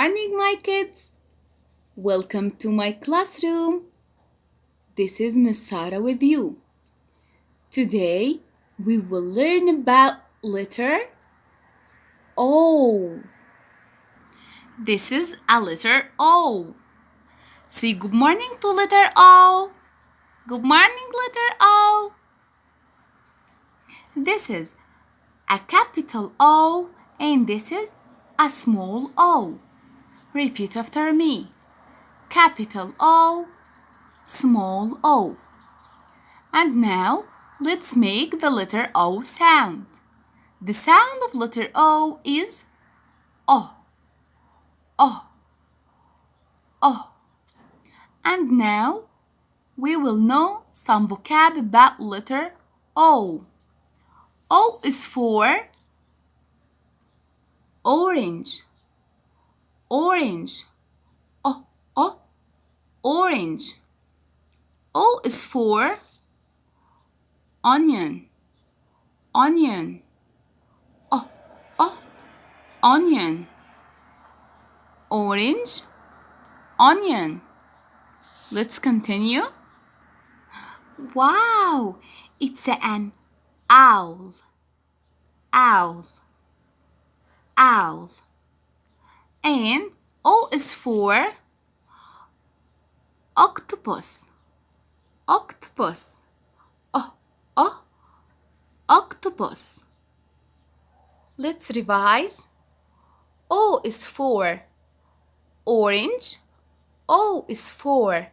morning, my kids. Welcome to my classroom. This is Miss Sarah with you. Today, we will learn about letter O. This is a letter O. Say good morning to letter O. Good morning, letter O. This is a capital O and this is a small O. Repeat after me. Capital O, small O. And now, let's make the letter O sound. The sound of letter O is O, O, O. And now, we will know some vocab about letter O. O is for orange, orange, O, orange. O is for onion, onion, O, onion. Orange, onion. Let's continue. Wow, it's an owl, owl, owl. And O is for octopus, octopus, O, octopus. Let's revise. O is for orange, O is for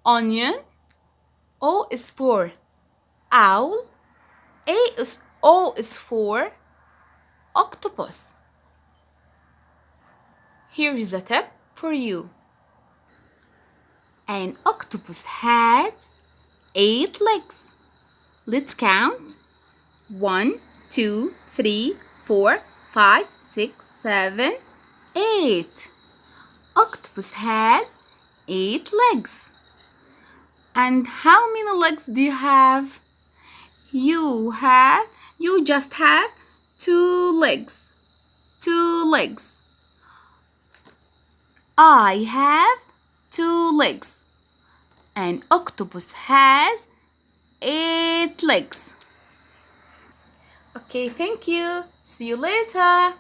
onion, O is for owl, O is for octopus. Here is a tip for you. An octopus has 8 legs. Let's count. 1, 2, 3, 4, 5, 6, 7, 8. Octopus has 8 legs. And how many legs do you have? You just have 2 legs. 2 legs. I have 2 legs. An octopus has 8 legs. Okay, thank you. See you later.